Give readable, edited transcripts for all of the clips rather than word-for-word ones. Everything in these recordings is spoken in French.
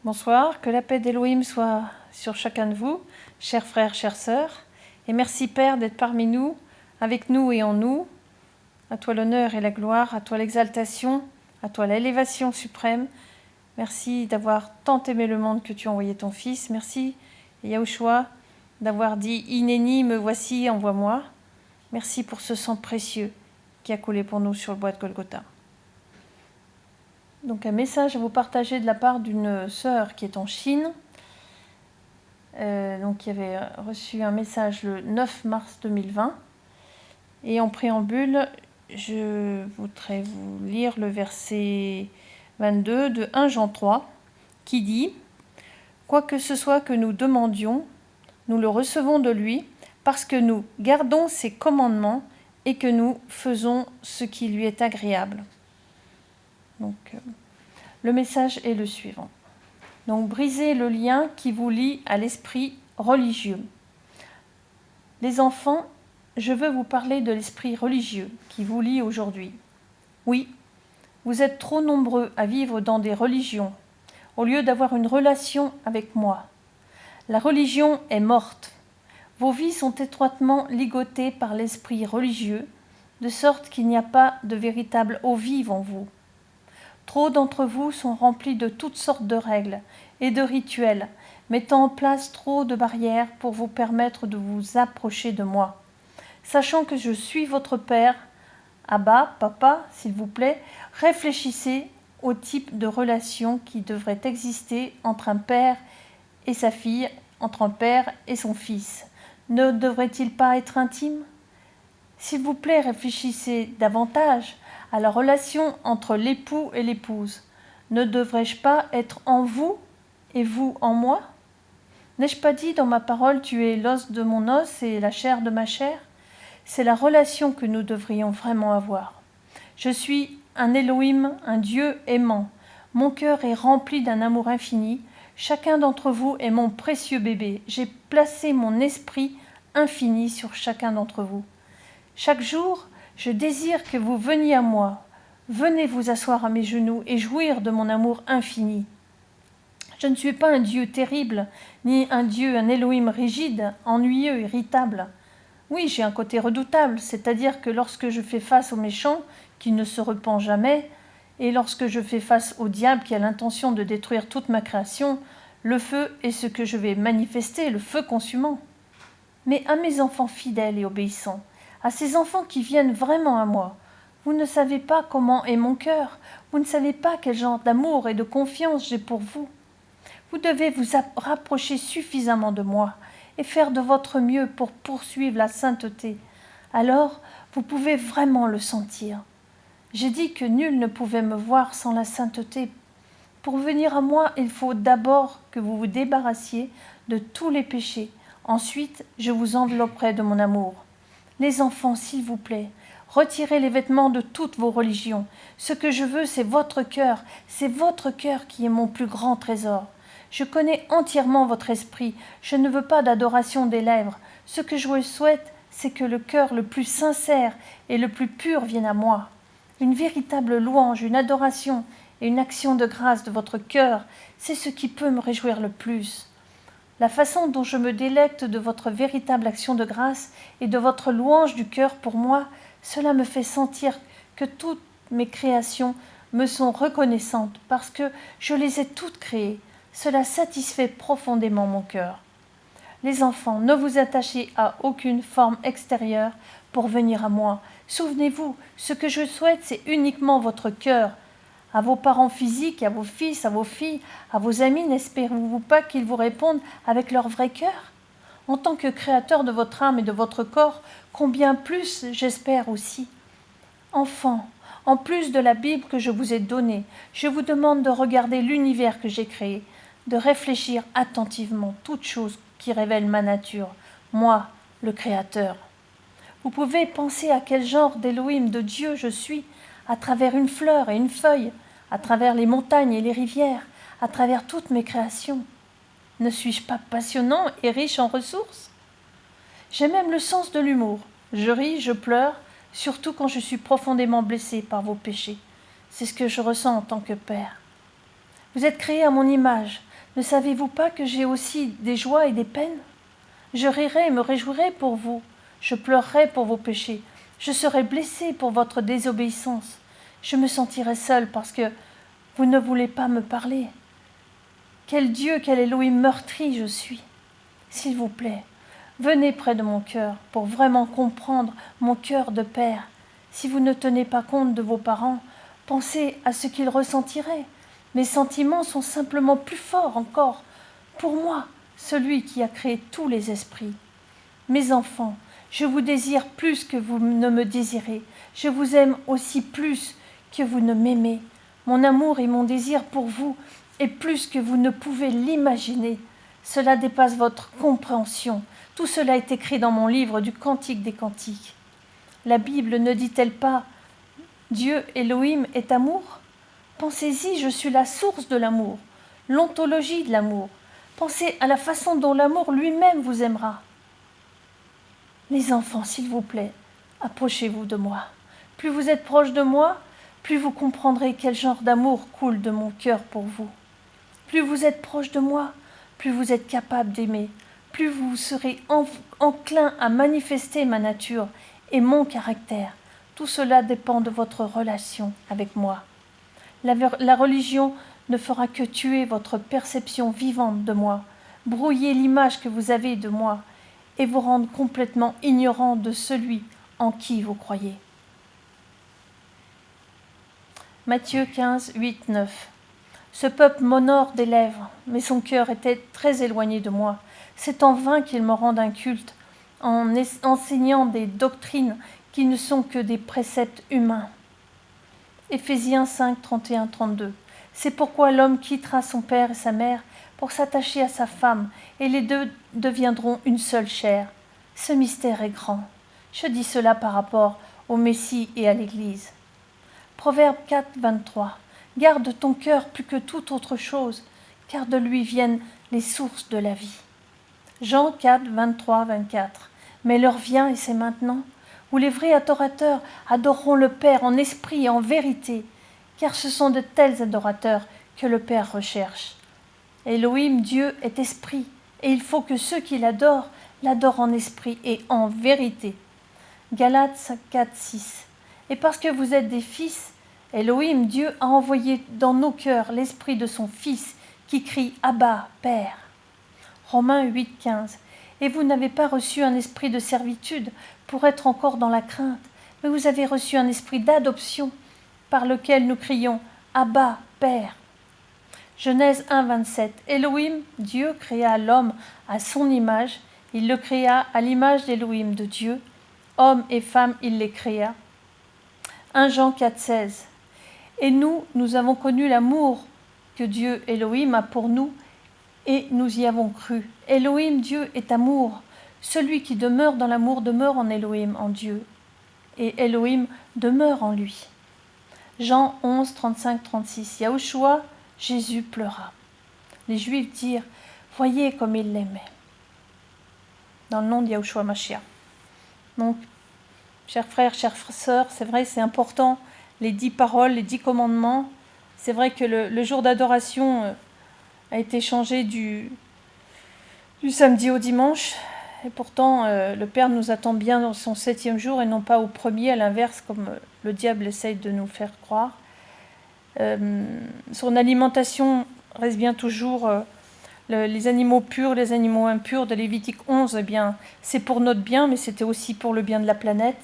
Bonsoir, que la paix d'Élohim soit sur chacun de vous, chers frères, chères sœurs. Et merci Père d'être parmi nous, avec nous et en nous. À toi l'honneur et la gloire, à toi l'exaltation, à toi l'élévation suprême. Merci d'avoir tant aimé le monde que tu as envoyé ton Fils. Merci Yahushua d'avoir dit « Inéni, me voici, envoie-moi ». Merci pour ce sang précieux qui a coulé pour nous sur le bois de Golgotha. Donc un message à vous partager de la part d'une sœur qui est en Chine, qui avait reçu un message le 9 mars 2020. Et en préambule, je voudrais vous lire le verset 22 de 1 Jean 3 qui dit « Quoi que ce soit que nous demandions, nous le recevons de lui parce que nous gardons ses commandements et que nous faisons ce qui lui est agréable. » Donc, le message est le suivant. Donc, brisez le lien qui vous lie à l'esprit religieux. Les enfants, je veux vous parler de l'esprit religieux qui vous lie aujourd'hui. Oui, vous êtes trop nombreux à vivre dans des religions, au lieu d'avoir une relation avec moi. La religion est morte. Vos vies sont étroitement ligotées par l'esprit religieux, de sorte qu'il n'y a pas de véritable eau vive en vous. Trop d'entre vous sont remplis de toutes sortes de règles et de rituels, mettant en place trop de barrières pour vous permettre de vous approcher de moi. Sachant que je suis votre Père, Abba, Papa, s'il vous plaît, réfléchissez au type de relation qui devrait exister entre un père et sa fille, entre un père et son fils. Ne devrait-il pas être intime ? S'il vous plaît, réfléchissez davantage à la relation entre l'époux et l'épouse. Ne devrais-je pas être en vous et vous en moi ? N'ai-je pas dit dans ma parole « Tu es l'os de mon os et la chair de ma chair » ? C'est la relation que nous devrions vraiment avoir. Je suis un Elohim, un Dieu aimant. Mon cœur est rempli d'un amour infini. Chacun d'entre vous est mon précieux bébé. J'ai placé mon esprit infini sur chacun d'entre vous. Chaque jour, je désire que vous veniez à moi. Venez vous asseoir à mes genoux et jouir de mon amour infini. Je ne suis pas un Dieu terrible, ni un Elohim rigide, ennuyeux, irritable. Oui, j'ai un côté redoutable, c'est-à-dire que lorsque je fais face aux méchants, qui ne se repent jamais, et lorsque je fais face au diable qui a l'intention de détruire toute ma création, le feu est ce que je vais manifester, le feu consumant. Mais à mes enfants fidèles et obéissants, à ces enfants qui viennent vraiment à moi, vous ne savez pas comment est mon cœur, vous ne savez pas quel genre d'amour et de confiance j'ai pour vous. Vous devez vous rapprocher suffisamment de moi et faire de votre mieux pour poursuivre la sainteté. Alors, vous pouvez vraiment le sentir. J'ai dit que nul ne pouvait me voir sans la sainteté. Pour venir à moi, il faut d'abord que vous vous débarrassiez de tous les péchés. Ensuite, je vous envelopperai de mon amour. Les enfants, s'il vous plaît, retirez les vêtements de toutes vos religions. Ce que je veux, c'est votre cœur. C'est votre cœur qui est mon plus grand trésor. Je connais entièrement votre esprit. Je ne veux pas d'adoration des lèvres. Ce que je vous souhaite, c'est que le cœur le plus sincère et le plus pur vienne à moi. Une véritable louange, une adoration et une action de grâce de votre cœur, c'est ce qui peut me réjouir le plus. La façon dont je me délecte de votre véritable action de grâce et de votre louange du cœur pour moi, cela me fait sentir que toutes mes créations me sont reconnaissantes parce que je les ai toutes créées. Cela satisfait profondément mon cœur. Les enfants, ne vous attachez à aucune forme extérieure pour venir à moi. Souvenez-vous, ce que je souhaite, c'est uniquement votre cœur. À vos parents physiques, à vos fils, à vos filles, à vos amis, n'espérez-vous pas qu'ils vous répondent avec leur vrai cœur ? En tant que créateur de votre âme et de votre corps, combien plus j'espère aussi. Enfants, en plus de la Bible que je vous ai donnée, je vous demande de regarder l'univers que j'ai créé, de réfléchir attentivement toutes choses qui révèlent ma nature, moi, le Créateur. Vous pouvez penser à quel genre d'Élohim, de Dieu je suis, à travers une fleur et une feuille, à travers les montagnes et les rivières, à travers toutes mes créations. Ne suis-je pas passionnant et riche en ressources ? J'ai même le sens de l'humour. Je ris, je pleure, surtout quand je suis profondément blessée par vos péchés. C'est ce que je ressens en tant que père. Vous êtes créés à mon image. Ne savez-vous pas que j'ai aussi des joies et des peines? Je rirai et me réjouirai pour vous. Je pleurerai pour vos péchés. Je serai blessé pour votre désobéissance. Je me sentirai seul parce que vous ne voulez pas me parler. Quel Dieu, quel Elohim meurtri je suis. S'il vous plaît, venez près de mon cœur pour vraiment comprendre mon cœur de père. Si vous ne tenez pas compte de vos parents, pensez à ce qu'ils ressentiraient. Mes sentiments sont simplement plus forts encore pour moi, celui qui a créé tous les esprits. Mes enfants, je vous désire plus que vous ne me désirez. Je vous aime aussi plus que vous ne m'aimez. Mon amour et mon désir pour vous est plus que vous ne pouvez l'imaginer. Cela dépasse votre compréhension. Tout cela est écrit dans mon livre du Cantique des Cantiques. La Bible ne dit-elle pas « Dieu Elohim est amour » ? Pensez-y, je suis la source de l'amour, l'ontologie de l'amour. Pensez à la façon dont l'amour lui-même vous aimera. Les enfants, s'il vous plaît, approchez-vous de moi. Plus vous êtes proche de moi, plus vous comprendrez quel genre d'amour coule de mon cœur pour vous. Plus vous êtes proche de moi, plus vous êtes capable d'aimer, plus vous serez enclin à manifester ma nature et mon caractère. Tout cela dépend de votre relation avec moi. La religion ne fera que tuer votre perception vivante de moi, brouiller l'image que vous avez de moi et vous rendre complètement ignorant de celui en qui vous croyez. Matthieu 15, 8, 9. Ce peuple m'honore des lèvres, mais son cœur était très éloigné de moi. C'est en vain qu'ils me rendent un culte, en enseignant des doctrines qui ne sont que des préceptes humains. Éphésiens 5, 31, 32. C'est pourquoi l'homme quittera son père et sa mère pour s'attacher à sa femme, et les deux deviendront une seule chair. Ce mystère est grand. Je dis cela par rapport au Messie et à l'Église. Proverbe 4, 23. Garde ton cœur plus que toute autre chose, car de lui viennent les sources de la vie. Jean 4, 23, 24. Mais l'heure vient, et c'est maintenant, où les vrais adorateurs adoreront le Père en esprit et en vérité, car ce sont de tels adorateurs que le Père recherche. Elohim, Dieu, est esprit, et il faut que ceux qui l'adorent en esprit et en vérité. Galates 4, 6. Et parce que vous êtes des fils, Elohim, Dieu, a envoyé dans nos cœurs l'esprit de son Fils qui crie « Abba, Père ». Romains 8, 15. Et vous n'avez pas reçu un esprit de servitude pour être encore dans la crainte, mais vous avez reçu un esprit d'adoption par lequel nous crions « Abba, Père ». Genèse 1, 27. Elohim, Dieu, créa l'homme à son image. Il le créa à l'image d'Elohim, de Dieu. Hommes et femmes, il les créa. 1 Jean 4, 16. Et nous avons connu l'amour que Dieu Elohim a pour nous, et nous y avons cru. Elohim, Dieu, est amour. Celui qui demeure dans l'amour demeure en Elohim, en Dieu. Et Elohim demeure en lui. Jean 11, 35, 36. Yahushua, Jésus pleura. Les Juifs dirent « Voyez comme il l'aimait » dans le nom de Yahushua Mashiach. Donc, chers frères, chères sœurs, c'est vrai, c'est important, les 10 paroles, les 10 commandements. C'est vrai que le jour d'adoration a été changé du samedi au dimanche. Et pourtant, le Père nous attend bien dans son 7e jour et non pas au premier, à l'inverse, comme le diable essaye de nous faire croire. Son alimentation reste bien toujours les animaux purs, les animaux impurs de Lévitique 11, eh bien, c'est pour notre bien, mais c'était aussi pour le bien de la planète,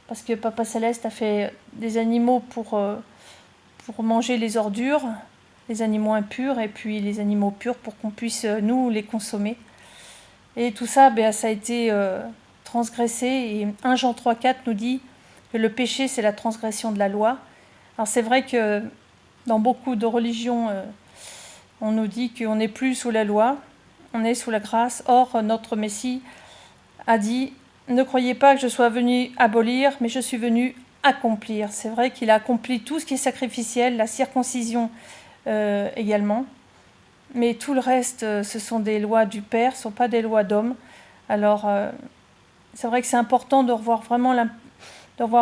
parce que Papa Céleste a fait des animaux pour manger les ordures, les animaux impurs, et puis les animaux purs pour qu'on puisse, nous, les consommer. Et tout ça, ça a été transgressé, et 1 Jean 3, 4 nous dit que le péché, c'est la transgression de la loi. Alors c'est vrai que dans beaucoup de religions, on nous dit qu'on n'est plus sous la loi, on est sous la grâce. Or, notre Messie a dit « Ne croyez pas que je sois venu abolir, mais je suis venu accomplir ». C'est vrai qu'il a accompli tout ce qui est sacrificiel, la circoncision également. Mais tout le reste, ce sont des lois du Père, ce ne sont pas des lois d'homme. Alors, c'est vrai que c'est important de revoir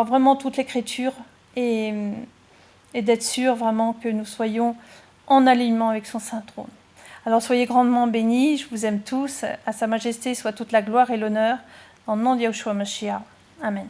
vraiment toute l'Écriture et d'être sûr vraiment que nous soyons en alignement avec son Saint Trône. Alors soyez grandement bénis, je vous aime tous, à Sa Majesté soit toute la gloire et l'honneur, en le nom de Yahushua Mashiach. Amen.